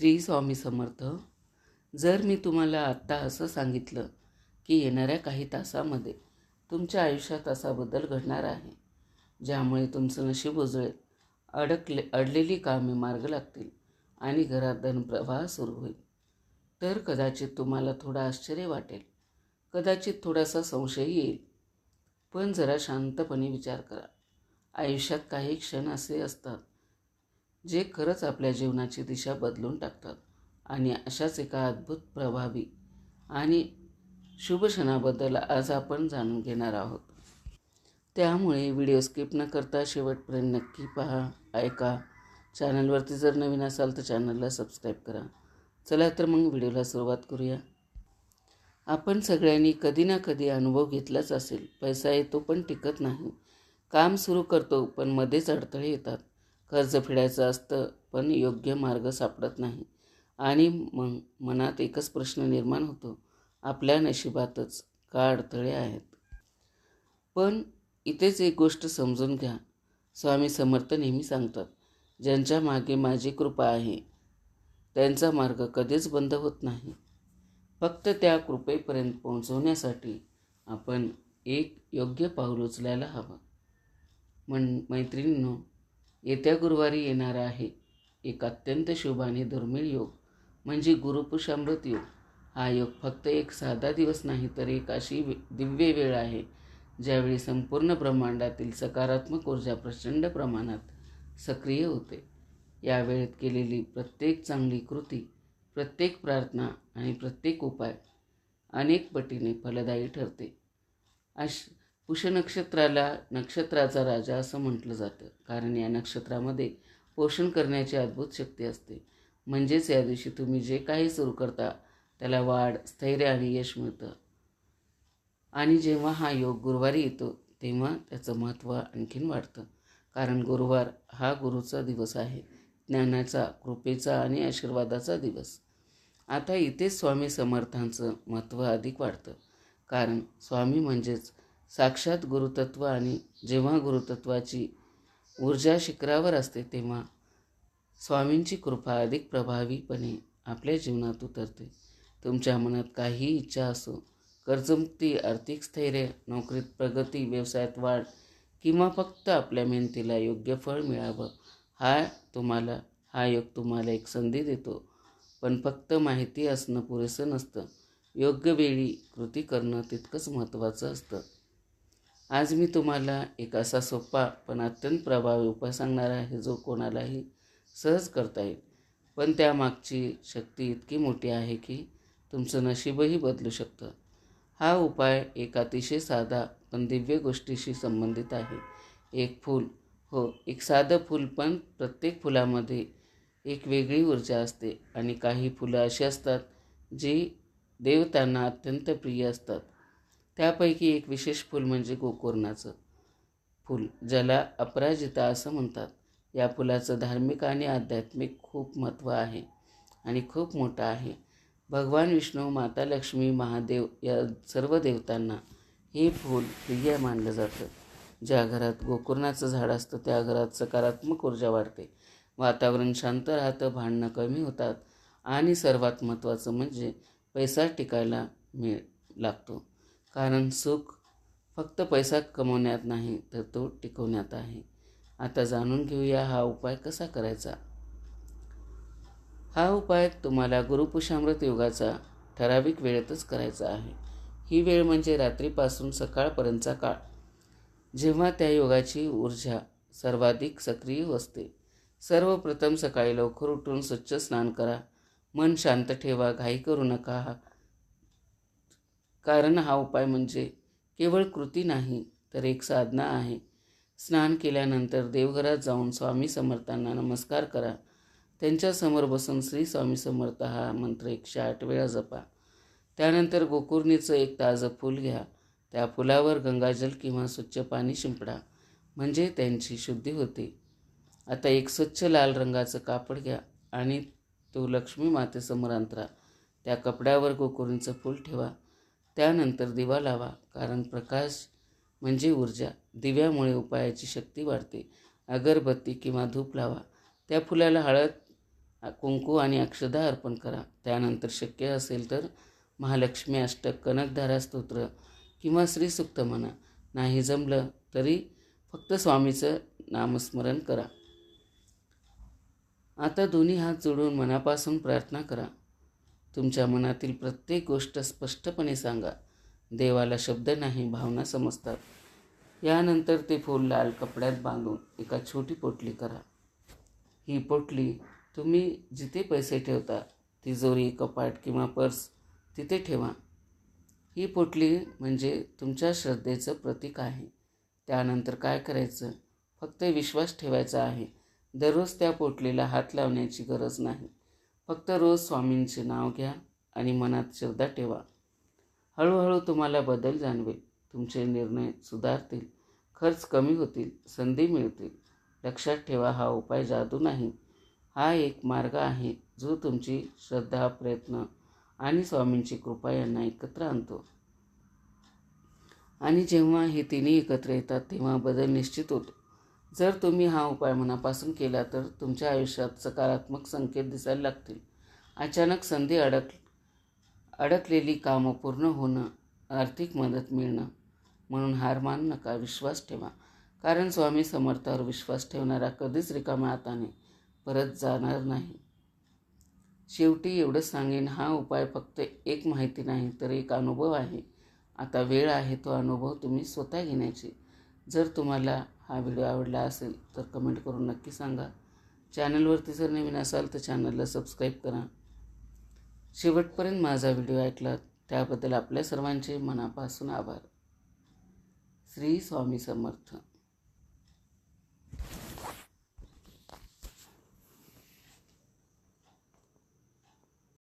श्री स्वामी समर्थ. जर मी तुम्हाला आत्ता असं सांगितलं की येणाऱ्या काही तासामध्ये तुमच्या आयुष्यात असा बदल घडणार आहे ज्यामुळे तुमचं नशीब उजळेल, अडलेली कामे मार्ग लागतील आणि घरात धनप्रवाह सुरू होईल, तर कदाचित तुम्हाला थोडं आश्चर्य वाटेल, कदाचित थोडासा संशय येईल. पण जरा शांतपणे विचार करा. आयुष्यात काही क्षण असे असतात जे खरंच आपल्या जीवनाची दिशा बदलून टाकतात आणि अशाच एका अद्भुत, प्रभावी आणि शुभ क्षणाबद्दल आज आपण जाणून घेणार आहोत. त्यामुळे व्हिडिओ स्किप न करता शेवटपर्यंत नक्की पहा, ऐका. चॅनलवरती जर नवीन असाल तर चॅनलला सबस्क्राईब करा. चला तर मग व्हिडिओला सुरुवात करूया. आपण सगळ्यांनी कधी ना कधी अनुभव घेतलाच असेल. पैसा येतो पण टिकत नाही. काम सुरू करतो पण मध्येच अडथळे येतात. कर्ज फेडायचं असतं पण योग्य मार्ग सापडत नाही आणि मग मनात एकच प्रश्न निर्माण होतो, आपल्या नशिबातच का अडथळे आहेत? पण इथेच एक गोष्ट समजून घ्या. स्वामी समर्थ नेहमी सांगतात, ज्यांच्या मागे माझी कृपा आहे त्यांचा मार्ग कधीच बंद होत नाही. फक्त त्या कृपेपर्यंत पोहोचवण्यासाठी आपण एक योग्य पाऊल उचलायला हवं. मैत्रिणींनो, येत्या गुरुवारी येणार आहे एक अत्यंत शुभ आणि दुर्मिळ योग, म्हणजे गुरुपुषामृत योग. हा योग फक्त एक साधा दिवस नाही, तर एक अशी दिव्य वेळ आहे ज्यावेळी संपूर्ण ब्रह्मांडातील सकारात्मक ऊर्जा प्रचंड प्रमाणात सक्रिय होते. या वेळेत केलेली प्रत्येक चांगली कृती, प्रत्येक प्रार्थना आणि प्रत्येक उपाय अनेक पटीने फलदायी ठरते. पुष्य नक्षत्राला नक्षत्राचा राजा असं म्हटलं जातं, कारण या नक्षत्रामध्ये पोषण करण्याची अद्भुत शक्ती असते. म्हणजेच या दिवशी तुम्ही जे काही सुरू करता त्याला वाढ, स्थैर्य आणि यश मिळतं. आणि जेव्हा हा योग गुरुवारी येतो तेव्हा त्याचं महत्त्व आणखीन वाढतं, कारण गुरुवार हा गुरुचा दिवस आहे, ज्ञानाचा, कृपेचा आणि आशीर्वादाचा दिवस. आता इथेच स्वामी समर्थांचं महत्त्व अधिक वाढतं, कारण स्वामी म्हणजेच साक्षात गुरुतत्व आणि जेव्हा गुरुतत्वाची ऊर्जा शिखरावर असते तेव्हा स्वामींची कृपा अधिक प्रभावीपणे आपल्या जीवनात उतरते. तुमच्या मनात काहीही इच्छा असो, कर्जमुक्ती, आर्थिक स्थैर्य, नोकरीत प्रगती, व्यवसायात वाढ किंवा फक्त आपल्या मेहनतीला योग्य फळ मिळावं, हा योग तुम्हाला एक संधी देतो. पण फक्त माहिती असणं पुरेसं नसतं, योग्य वेळी कृती करणं तितकंच महत्त्वाचं असतं. आज मी तुम्हाला एक असा सोपा पण अत्यंत प्रभावी उपाय सांगणार आहे जो कोणालाही सहज करता येईल. पण त्यामागची शक्ती इतकी मोठी आहे की तुमचं नशीबही बदलू शकतं. हा उपाय एक अतिशय साधा पण दिव्य गोष्टीशी संबंधित आहे. एक फूल, हो, एक साधं फूल, पण प्रत्येक फुलामध्ये एक वेगळी ऊर्जा असते. आणि काही फुलं अशी असतात जी देवतांना अत्यंत प्रिय असतात. त्यापैकी एक विशेष फूल म्हणजे गोकर्णाचं फूल, ज्याला अपराजिता असं म्हणतात. या फुलाचं धार्मिक आणि आध्यात्मिक खूप महत्त्व आहे आणि खूप मोठं आहे. भगवान विष्णू, माता लक्ष्मी, महादेव या सर्व देवतांना हे फूल प्रिय मानलं जातं. ज्या घरात गोकर्णाचं झाड असतं त्या घरात सकारात्मक ऊर्जा वाढते, वातावरण शांत राहतं, भांडणं कमी होतात आणि सर्वात महत्त्वाचं म्हणजे पैसा टिकायला लागतो. कारण सुख फक्त पैसा कमवण्यात नाही तर तो टिकवण्यात आहे. आता जाणून घेऊया हा उपाय कसा करायचा. हा उपाय तुम्हाला गुरुपुषामृत योगाचा ठराविक वेळेतच करायचा आहे. ही वेळ म्हणजे रात्रीपासून सकाळपर्यंतचा काळ, जेव्हा त्या योगाची ऊर्जा सर्वाधिक सक्रिय असते. सर्वप्रथम सकाळी लवकर उठून स्वच्छ स्नान करा. मन शांत ठेवा, घाई करू नका, कारण हा उपाय म्हणजे केवळ कृती नाही तर एक साधना आहे. स्नान केल्यानंतर देवघरात जाऊन स्वामी समर्थांना नमस्कार करा. त्यांच्यासमोर बसून श्री स्वामी समर्थ हा मंत्र 108 वेळा जपा. त्यानंतर गोकर्णीचं एक ताजं फूल घ्या. त्या फुलावर गंगाजल किंवा स्वच्छ पाणी शिंपडा, म्हणजे त्यांची शुद्धी होते. आता एक स्वच्छ लाल रंगाचं कापड घ्या आणि तो लक्ष्मी मातेसमोर अंतरा. त्या कपड्यावर गोकर्णीचं फूल ठेवा. त्यानंतर दिवा लावा, कारण प्रकाश म्हणजे ऊर्जा. दिव्यामुळे उपायाची शक्ती वाढते. अगरबत्ती किंवा धूप लावा. त्या फुलाला हळद कुंकू आणि अक्षदा अर्पण करा. त्यानंतर शक्य असेल तर महालक्ष्मी अष्टक, कनकधारा स्तोत्र किंवा श्रीसूक्त म्हणा. नाही जमलं तरी फक्त स्वामीचं नामस्मरण करा. आता दोन्ही हात जोडून मनापासून प्रार्थना करा. तुमच्या मनातील प्रत्येक गोष्ट स्पष्टपणे सांगा. देवाला शब्द नाही, भावना समजतात. यानंतर ते फूल लाल कपड्यात बांधून एका छोटी पोटली करा. ही पोटली तुम्ही जिथे पैसे ठेवता, तिजोरी, कपाट किंवा पर्स, तिथे ठेवा. ही पोटली म्हणजे तुमच्या श्रद्धेचं प्रतीक आहे. त्यानंतर काय करायचं? फक्त विश्वास ठेवायचा आहे. दररोज त्या पोटलीला हात लावण्याची गरज नाही. फक्त रोज स्वामींचे नाव घ्या आणि मनात श्रद्धा ठेवा. हळूहळू तुम्हाला बदल जाणवेल. तुमचे निर्णय सुधारतील, खर्च कमी होतील, संधी मिळतील. लक्षात ठेवा, हा उपाय जादू नाही. हा एक मार्ग आहे जो तुमची श्रद्धा, प्रयत्न आणि स्वामींची कृपा यांना एकत्र आणतो. आणि जेव्हा हे तिन्ही एकत्र येतात तेव्हा बदल निश्चित होतो. जर तुम्ही हा उपाय मनापासून केला तर तुमच्या आयुष्यात सकारात्मक संकेत दिसायला लागतील. अचानक संधी, अडकलेली कामं पूर्ण होणं, आर्थिक मदत मिळणं. म्हणून हार मानू नका, विश्वास ठेवा. कारण स्वामी समर्थावर विश्वास ठेवणारा कधीच रिकाम्या हाताने परत जाणार नाही. शेवटी एवढंच सांगेन, हा उपाय फक्त एक माहिती नाही तर एक अनुभव आहे. आता वेळ आहे तो अनुभव तुम्ही स्वतः घेण्याची. जर तुम्हाला हा व्हिडिओ आवडला असेल तर कमेंट करून नक्की सांगा. चॅनलवरती जर नवीन असाल तर चॅनलला सबस्क्राईब करा. शेवटपर्यंत माझा व्हिडिओ ऐकलात त्याबद्दल आपल्या सर्वांचे मनापासून आभार. श्री स्वामी समर्थ.